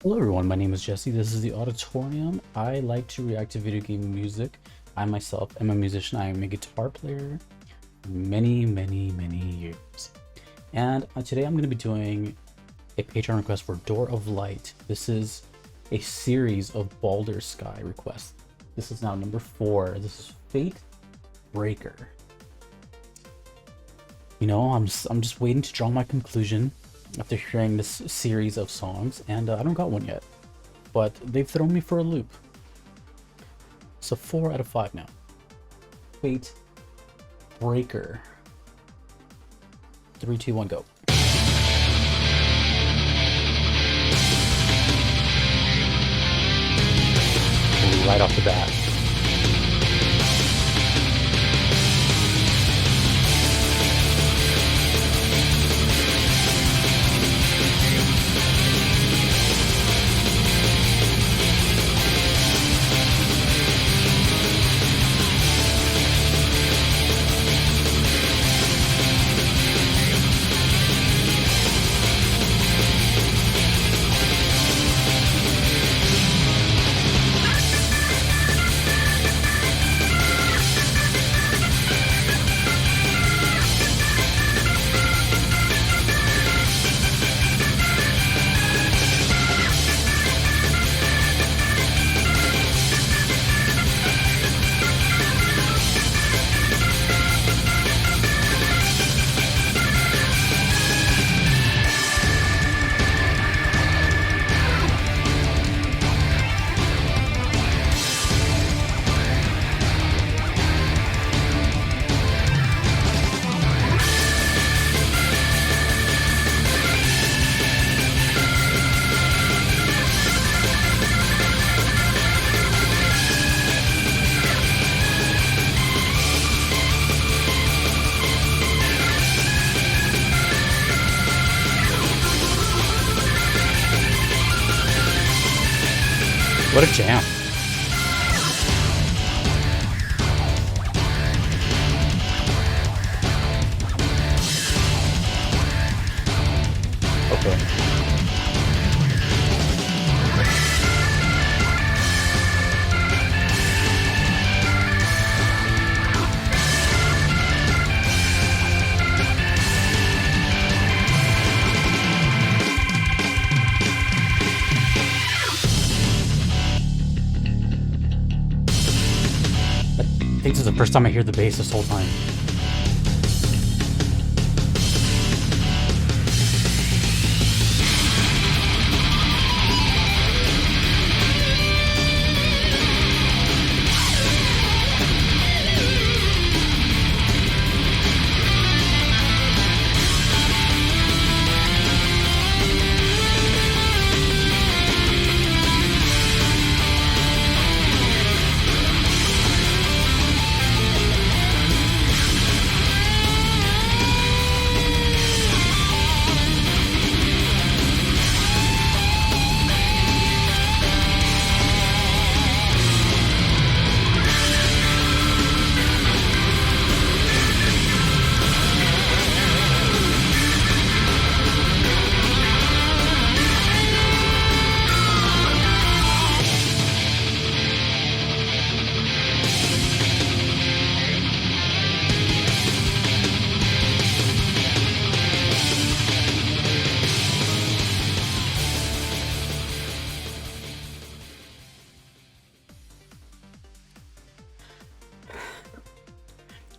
Hello everyone, my name is Jesse. This is the Auditorium. I like to react to video game music. I myself am a musician. I am a guitar player many years. And today I'm going to be doing a Patreon request for Door of Light. This is a series of Baldr Sky requests. This is now number 4. This is Fate Breaker. You know, I'm just waiting to draw my conclusion after hearing this series of songs, and I don't got one yet, but they've thrown me for a loop. So 4 out of 5 now. Fate Breaker. 3, 2, 1, go. Right off the bat. What a jam. Okay. I think this is the first time I hear the bass this whole time.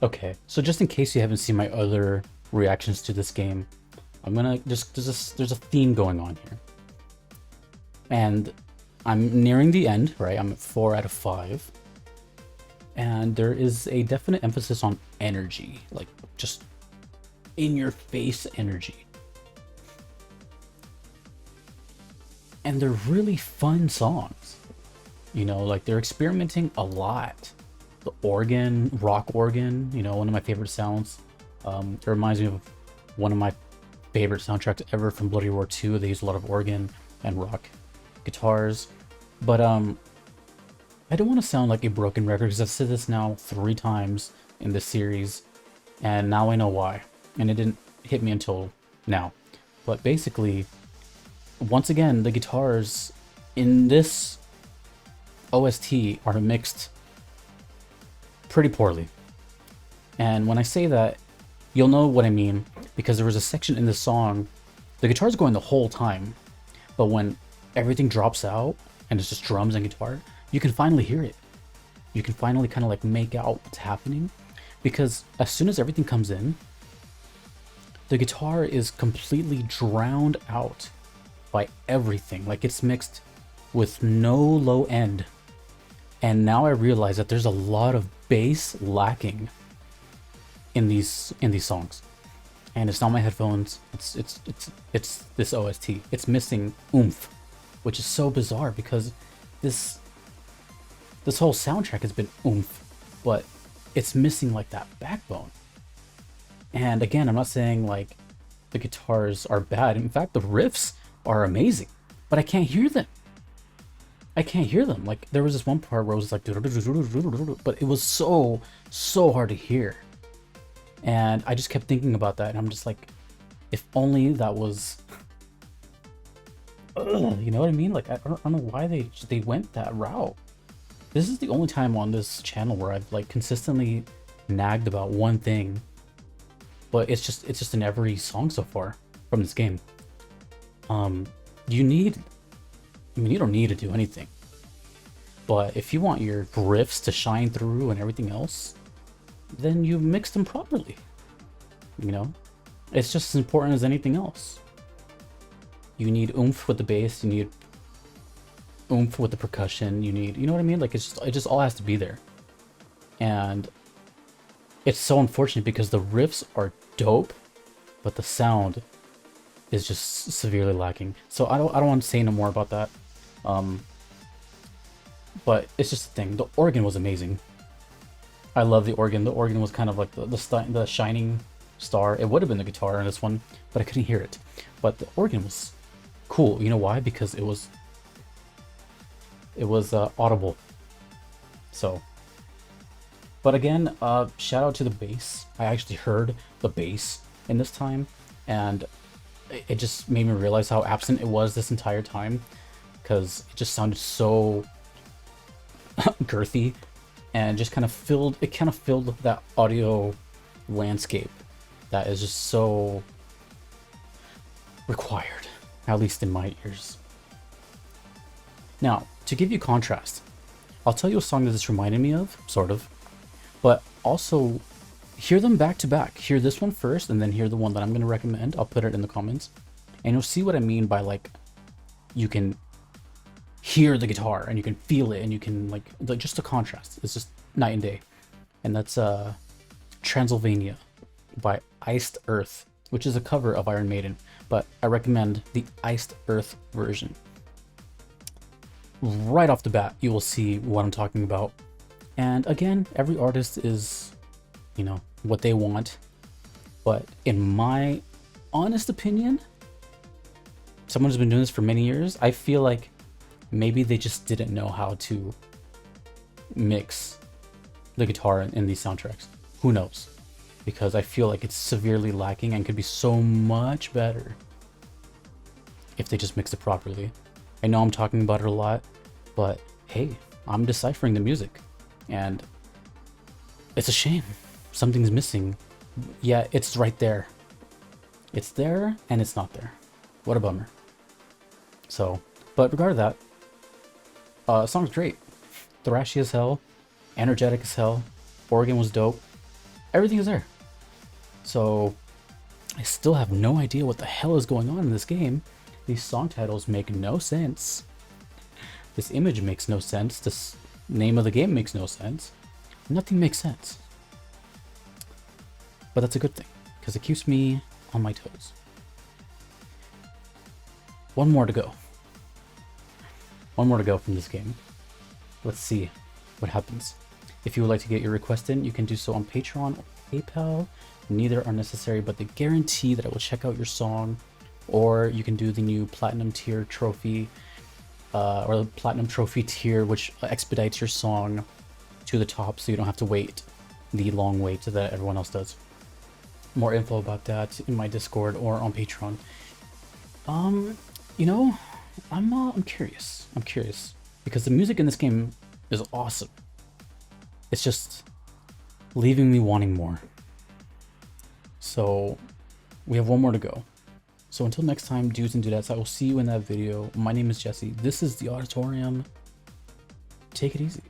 Okay, so just in case you haven't seen my other reactions to this game, I'm gonna just there's a theme going on here, and I'm nearing the end, right? I'm at 4 out of 5, and there is a definite emphasis on energy, like just in your face energy, and they're really fun songs. You know, like they're experimenting a lot. The organ, rock organ, you know, one of my favorite sounds. It reminds me of one of my favorite soundtracks ever from Bloody Roar 2. They use a lot of organ and rock guitars. But I don't want to sound like a broken record because I've said this now 3 times in this series, and now I know why. And it didn't hit me until now. But basically, once again, the guitars in this OST are mixed pretty poorly. And when I say that, you'll know what I mean, because there was a section in this song, the guitar's going the whole time, but when everything drops out and it's just drums and guitar, you can finally hear it. You can finally kind of like make out what's happening, because as soon as everything comes in, the guitar is completely drowned out by everything. Like, it's mixed with no low end. And now I realize that there's a lot of bass lacking in these songs. And it's not my headphones, it's this OST. It's missing oomph, which is so bizarre, because this whole soundtrack has been oomph, but it's missing like that backbone. And again, I'm not saying like the guitars are bad. In fact, the riffs are amazing, but I can't hear them. I can't hear them. Like, there was this one part where it was like, but it was so hard to hear. And I just kept thinking about that, and I'm just like, if only that was, you know what I mean? Like, I don't know why they went that route. This is the only time on this channel where I've like consistently nagged about one thing, but it's just in every song so far from this game. You don't need to do anything, but if you want your riffs to shine through and everything else, then you mix them properly. You know, it's just as important as anything else. You need oomph with the bass, you need oomph with the percussion, you know what I mean? Like, it just all has to be there. And it's so unfortunate because the riffs are dope, but the sound is just severely lacking. So I don't want to say no more about that. But it's just a thing. The organ was amazing. I love the organ. The organ was kind of like the shining star. It would have been the guitar in this one, but I couldn't hear it. But the organ was cool. You know why? Because it was audible. So, but again, shout out to the bass. I actually heard the bass in this time, and it just made me realize how absent it was this entire time, because it just sounded so girthy, and just kind of filled that audio landscape that is just so required, at least in my ears. Now, to give you contrast, I'll tell you a song that this reminded me of, sort of, but also hear them back to back. Hear this one first, and then hear the one that I'm going to recommend. I'll put it in the comments, and you'll see what I mean by, like, you can hear the guitar, and you can feel it, and you can, like just the contrast. It's just night and day. And that's Transylvania by Iced Earth, which is a cover of Iron Maiden, but I recommend the Iced Earth version. Right off the bat, you will see what I'm talking about. And again, every artist is, you know, what they want. But in my honest opinion, someone who's been doing this for many years, I feel like maybe they just didn't know how to mix the guitar in these soundtracks. Who knows? Because I feel like it's severely lacking and could be so much better if they just mixed it properly. I know I'm talking about it a lot, but hey, I'm deciphering the music, and it's a shame. Something's missing. Yeah, it's right there. It's there, and it's not there. What a bummer. So, but regardless of that, song's great. Thrashy as hell, energetic as hell, organ was dope, everything is there. So, I still have no idea what the hell is going on in this game. These song titles make no sense. This image makes no sense. This name of the game makes no sense. Nothing makes sense. But that's a good thing, because it keeps me on my toes. One more to go. One more to go from this game. Let's see what happens. If you would like to get your request in, you can do so on Patreon or PayPal. Neither are necessary, but they guarantee that I will check out your song. Or you can do the new Platinum tier trophy, or the Platinum trophy tier, which expedites your song to the top so you don't have to wait the long wait that everyone else does. More info about that in my Discord or on Patreon. you know, I'm curious. I'm curious because the music in this game is awesome. It's just leaving me wanting more. So we have one more to go. So until next time, dudes and dudettes, I will see you in that video. My name is Jesse. This is the Auditorium. Take it easy.